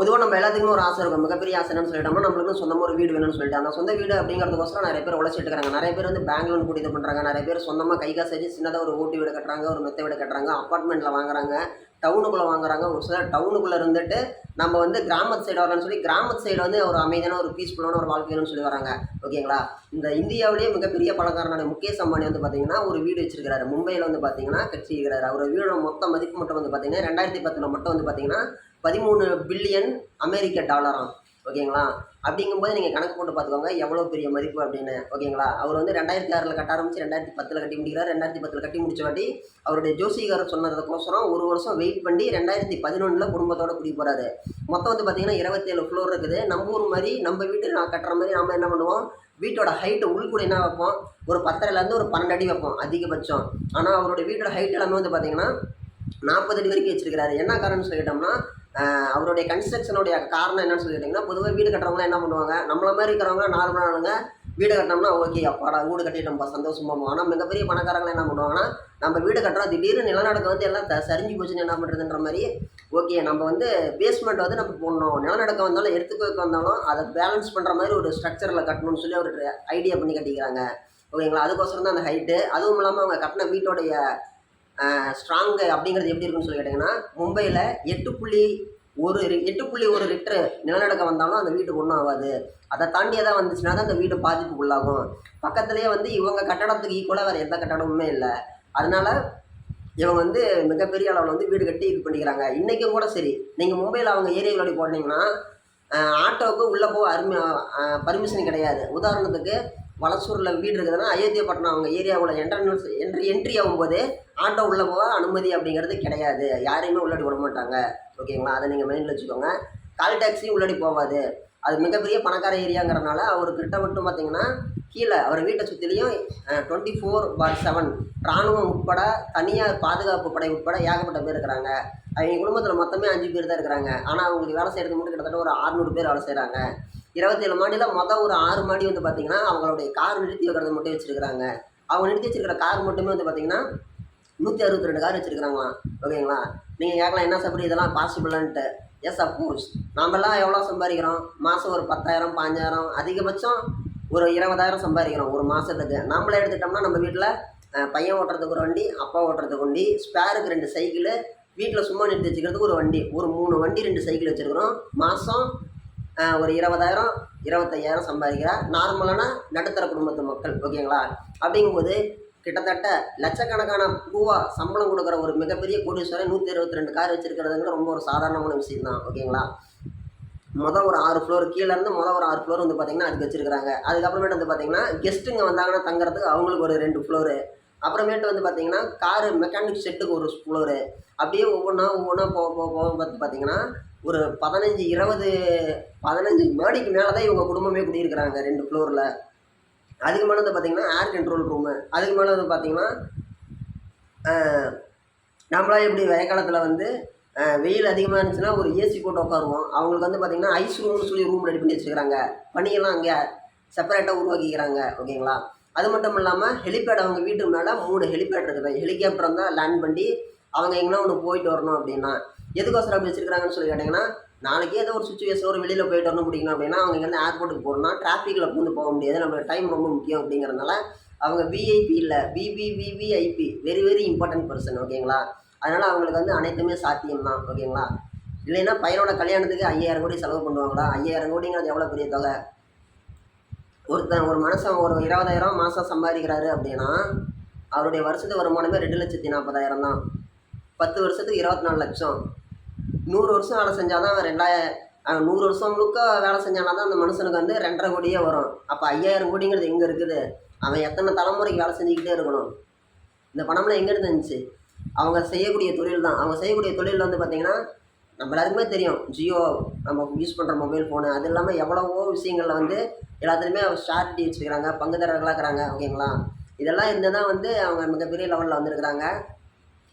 பொதுவாக நம்ம எல்லாத்துக்குமே ஒரு ஆசை இருக்கும். மிகப்பெரிய ஆசை என்னன்னு சொல்லிட்டோம்னா, நம்மளுக்கு சொந்தமாக ஒரு வீடு வேணும்னு சொல்லிட்டு, அந்த சொந்த வீடு அப்படிங்கிறதுக்கோசரம் நிறைய பேர் உழைச்சிட்டு இருக்காங்க. நிறைய பேர் வந்து பேங்க் லோன் போட்டு இது பண்ணுறாங்க. நிறைய பேர் சொந்தமாக கை காசு வச்சு சின்னதாக ஒரு ஓட்டு வீடு கட்டுறாங்க, ஒரு மெத்த வீடு கட்டுறாங்க, அப்பார்ட்மெண்ட்டில் வாங்குறாங்க, டவுனுக்குள்ளே வாங்குறாங்க. ஒரு சிலர் டவுனுக்குள்ளே இருந்துட்டு நம்ம வந்து கிராமத்து சைடு வரலான்னு சொல்லி, கிராமத்து சைடு வந்து ஒரு அமைதியான ஒரு பீஸ்ஃபுல்லான ஒரு வாழ்க்கைன்னு சொல்லி வராங்க. ஓகேங்களா? இந்த இந்தியாவிலேயே மிகப்பெரிய பணக்காரனான முகேஷ் அம்பானி வந்து பார்த்தீங்கன்னா, ஒரு வீடு வச்சிருக்காரு. மும்பையில் வந்து பார்த்தீங்கன்னா கட்டியிருக்கிறாரு. அவர் வீடோட மொத்த மதிப்பு மட்டும் வந்து பார்த்தீங்கன்னா 2010 மட்டும் வந்து பார்த்தீங்கன்னா 13 பில்லியன் அமெரிக்க டாலராம். ஓகேங்களா? அப்படிங்கும்போது நீங்கள் கணக்கு போட்டு பார்த்துக்கோங்க எவ்வளோ பெரிய மதிப்பு அப்படின்னு. ஓகேங்களா? அவர் வந்து 2006 கட்ட ஆரம்பிச்சு 2010 கட்டி முடிக்கிறார். 2010 கட்டி முடிச்ச வாட்டி அவருடைய ஜோசிகாரர் சொன்னதுக்கோசரம் ஒரு வருஷம் வெயிட் பண்ணி 2011 குடும்பத்தோட குடி போகிறாரு. மொத்தம் வந்து பார்த்தீங்கன்னா 27 ஃப்ளோர் இருக்குது. நம்ம ஊர் மாதிரி நம்ம வீட்டு நான் கட்டுற மாதிரி நம்ம என்ன பண்ணுவோம், வீட்டோட ஹைட்டு உள்கூட என்ன வைப்போம், ஒரு 10லேருந்து ஒரு 12 அடி வைப்போம் அதிகபட்சம். ஆனால் அவருடைய வீட்டோட ஹைட் எல்லாமே வந்து பார்த்தீங்கன்னா 40 அடி வரைக்கும் வச்சிருக்கிறாரு. என்ன காரணம்னு சொல்லிட்டோம்னா, அவருடைய கன்ஸ்ட்ரக்ஷனுடைய காரணம் என்னன்னு சொல்லிட்டிங்கன்னா, பொதுவாக வீடு கட்டுறவங்களாம் என்ன பண்ணுவாங்க, நம்மள மாதிரி இருக்கிறவங்க நார்மலானவங்க வீடு கட்டினோம்னா ஓகே அப்பாடா வீடு கட்டிட்டோம்ப்பா சந்தோஷமா. ஆனால் மிகப்பெரிய பணக்காரங்களை என்ன பண்ணுவாங்கன்னா, நம்ம வீடு கட்டுறோம் திடீர்னு நிலநடுக்கம் வந்து எல்லாம் சரிஞ்சு போச்சுன்னு என்ன பண்ணுறதுன்ற மாதிரி, ஓகே நம்ம வந்து பேஸ்மெண்ட் வந்து நம்ம போடணும், நிலநடுக்கம் வந்தாலும் எடுத்துக்க வந்தாலும் அதை பேலன்ஸ் பண்ணுற மாதிரி ஒரு ஸ்ட்ரக்சரில் கட்டணும்னு சொல்லி ஒரு ஐடியா பண்ணி கட்டிக்கிறாங்க. ஓகேங்களா? அதுக்கோசரம் தான் அந்த ஹைட்டு. அதுவும் இல்லாமல் அவங்க கட்டின வீட்டோடைய ஸ்ட்ராங்கு அப்படிங்கிறது எப்படி இருக்குன்னு சொல்லி கேட்டிங்கன்னா, மும்பையில் 8.1 லிட்டரு நிலநடுக்கம் வந்தாலும் அந்த வீட்டுக்கு ஒன்றும் ஆகாது. அதை தாண்டியே தான் வந்துச்சுன்னா தான் அந்த வீடு பாதிப்புக்கு உள்ளாகும். பக்கத்துலேயே வந்து இவங்க கட்டடத்துக்கு ஈக்குவலாக வேறு எந்த கட்டடமுமே இல்லை. அதனால் இவங்க வந்து மிகப்பெரிய அளவில் வந்து வீடு கட்டி இது பண்ணிக்கிறாங்க. இன்றைக்கும் கூட சரி, நீங்கள் மும்பையில் அவங்க ஏரியாவில் போனீங்கன்னா ஆட்டோவுக்கு உள்ளே போக பர்மிஷன் கிடையாது. உதாரணத்துக்கு வலசூரில் வீடு இருக்குதுன்னா, அயோத்தியப்பட்டினம் அவங்க ஏரியாவில் என்ட்ரி ஆகும்போது ஆட்டோ உள்ளே போக அனுமதி அப்படிங்கிறது கிடையாது. யாரையுமே உள்ளாடி விட மாட்டாங்க. ஓகேங்களா? அதை நீங்கள் மைண்டில் வச்சுக்கோங்க. கால் டாக்ஸியும் உள்ளாடி போகாது. அது மிகப்பெரிய பணக்கார ஏரியாங்கிறனால அவர்கிட்ட மட்டும் பார்த்தீங்கன்னா, கீழே அவர் வீட்டை சுற்றிலையும் 24/7 இராணுவம் உட்பட தனியார் பாதுகாப்பு படை உட்பட ஏகப்பட்ட பேர் இருக்கிறாங்க. அவங்க குடும்பத்தில் மொத்தமே 5 பேர் தான் இருக்கிறாங்க. ஆனால் அவங்களுக்கு வேலை செய்கிறது மட்டும் கிட்டத்தட்ட ஒரு 600 பேர் வேலை செய்கிறாங்க. 27 மாடியில் ஒரு 6 மாடி வந்து பார்த்திங்கன்னா அவங்களுடைய கார் நிறுத்தி வைக்கிறது மட்டும் வச்சுருக்கிறாங்க. அவங்க நிறுத்தி வச்சுருக்கிற கார் மட்டுமே வந்து பார்த்திங்கன்னா 162 கார் வச்சுருக்கிறாங்களாம். ஓகேங்களா? நீங்கள் கேட்கலாம் என்ன சாப்பிட்றது இதெல்லாம் பாசிபிளான்ட்டு. Yes of course. நாமெல்லாம் எவ்வளோ சம்பாதிக்கிறோம், மாதம் ஒரு 10,000 15,000 அதிகபட்சம் ஒரு 20,000 சம்பாதிக்கிறோம் ஒரு மாதத்துக்கு. நம்மளே எடுத்துட்டோம்னா நம்ம வீட்டில் பையன் ஓட்டுறதுக்கு ஒரு வண்டி, அப்பா ஓட்டுறதுக்கு வண்டி, ஸ்பேருக்கு 2 சைக்கிளு, வீட்டில் சும்மா நிறுத்தி வச்சுக்கிறதுக்கு ஒரு வண்டி, ஒரு 3 வண்டி 2 சைக்கிள் வச்சுருக்கிறோம். மாதம் ஒரு 20,000 25,000 சம்பாதிக்கிற நார்மலான நடுத்தர குடும்பத்து மக்கள். ஓகேங்களா? அப்படிங்கும்போது கிட்டத்தட்ட லட்சக்கணக்கான ரூபா சம்பளம் கொடுக்குற ஒரு மிகப்பெரிய கோடீஸ்வரன் 122 கார் வச்சுருக்கிறதுங்க ரொம்ப ஒரு சாதாரணமான விஷயம் தான். ஓகேங்களா? ஒரு 6 ஃப்ளோர் கீழேருந்து ஒரு 6 ஃப்ளோர் வந்து பார்த்திங்கன்னா அதுக்கு வச்சுருக்கிறாங்க. அதுக்கப்புறமேட்டு வந்து பார்த்திங்கன்னா கெஸ்ட்டுங்க வந்தாங்கன்னா தங்குறதுக்கு அவங்களுக்கு ஒரு 2 ஃப்ளோரு. அப்புறமேட்டு வந்து பார்த்திங்கன்னா காரு மெக்கானிக் செட்டுக்கு ஒரு ஃப்ளோரு. அப்படியே ஒவ்வொன்றா போக பார்த்திங்கன்னா ஒரு 15 மாடிக்கு மேலே தான் இவங்க குடும்பமே குடியிருக்கிறாங்க 2 ஃப்ளோரில். அதுக்கு மேலே வந்து பார்த்திங்கன்னா ஏர் கண்ட்ரோல் ரூமு. அதுக்கு மேலே வந்து பார்த்திங்கன்னா நம்மளாம் எப்படி வெய்யக்காலத்தில் வந்து வெயில் அதிகமாக இருந்துச்சுன்னா ஒரு ஏசி போட்டு உட்காருவோம். அவங்களுக்கு வந்து பார்த்திங்கன்னா ஐஸ் ரூம்னு சொல்லி ரூம் ரெடி பண்ணி வச்சுக்கிறாங்க. பனியெல்லாம் அங்கே செப்பரேட்டாக உருவாக்கிக்கிறாங்க. ஓகேங்களா? அது மட்டும் இல்லாமல் ஹெலிபேட் அவங்க வீட்டுக்கு மேலே 3 ஹெலிபேட் இருக்குது. ஹெலிகாப்டர் இருந்தால் லேண்ட் பண்ணி அவங்க எங்கன்னா ஒன்று போயிட்டு வரணும் அப்படின்னா எதுக்கோசரம் அப்படி வச்சுருக்காங்கன்னு சொல்லி கேட்டிங்கன்னா, நாளைக்கு ஏதோ ஒரு சுச்சுவேஷன் ஒரு வெளியில் போயிட்டு வரணும் பிடிக்கணும் அப்படின்னா அவங்க இங்கேருந்து ஏர்போர்ட்டுக்கு போகணும்னா டிராஃபிக்கில் வந்து போக முடியாது. நம்மளோட டைம் ரொம்ப முக்கியம் அப்படிங்கிறதுனால அவங்க விஐபி இல்லை விவிவிவிஐபி வெரி வெரி இம்பார்ட்டன்ட் பர்சன். ஓகேங்களா? அதனால் அவங்களுக்கு வந்து அனைத்துமே சாத்தியம் தான். ஓகேங்களா? இல்லைன்னா பையனோட கல்யாணத்துக்கு 5,000 கோடி செலவு பண்ணுவாங்களா? 5,000 கோடிங்கிறது எவ்வளோ பெரிய தொகை. ஒரு மனுஷன் ஒரு 20,000 மாதம் சம்பாதிக்கிறாரு அப்படின்னா அவருடைய வருஷத்து வருமானமே 2,40,000 தான். 10 வருஷத்துக்கு 24 லட்சம். 100 வருஷம் வேலை செஞ்சால் தான் 100 வருஷம் முழுக்க வேலை செஞ்சானா தான் அந்த மனுஷனுக்கு வந்து 2,50 கோடியே வரும். அப்போ 5,000 கோடிங்கிறது எங்கே இருக்குது? அவன் எத்தனை தலைமுறைக்கு வேலை செஞ்சுக்கிட்டே இருக்கணும்? இந்த பணம்லாம் எங்கேருந்து இருந்துச்சு? அவங்க செய்யக்கூடிய தொழில் தான். அவங்க செய்யக்கூடிய தொழில் வந்து பார்த்திங்கன்னா நம்ம எல்லாருக்குமே தெரியும். ஜியோ நம்ம யூஸ் பண்ணுற மொபைல் ஃபோனு, அது இல்லாமல் எவ்வளவோ விஷயங்களில் வந்து எல்லாத்துலேயுமே ஷேரிட்டி வச்சுருக்கிறாங்க, பங்குதாரர்களாக இருக்கிறாங்க. ஓகேங்களா? இதெல்லாம் இருந்து தான் வந்து அவங்க மிகப்பெரிய லெவலில் வந்துருக்கிறாங்க.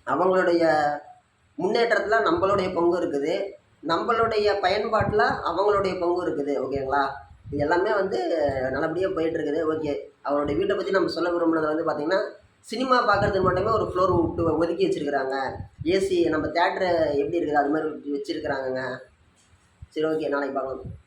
அவங்களுடைய முன்னேற்றத்தில் நம்மளுடைய பங்கு இருக்குது, நம்மளுடைய பயன்பாட்டில் அவங்களுடைய பங்கு இருக்குது. ஓகேங்களா? இது எல்லாமே வந்து நல்லபடியாக போயிட்டுருக்குது. ஓகே, அவருடைய வீட்டை பற்றி நம்ம சொல்ல விரும்புனது வந்து பார்த்திங்கன்னா, சினிமா பார்க்குறதுக்கு மட்டுமே ஒரு ஃப்ளோர் விட்டு ஒதுக்கி வச்சுருக்கிறாங்க. ஏசி நம்ம தேட்டரு எப்படி இருக்குது அது மாதிரி வச்சுருக்கிறாங்கங்க. சரி, ஓகே, நாளைக்கு பார்க்கலாம்.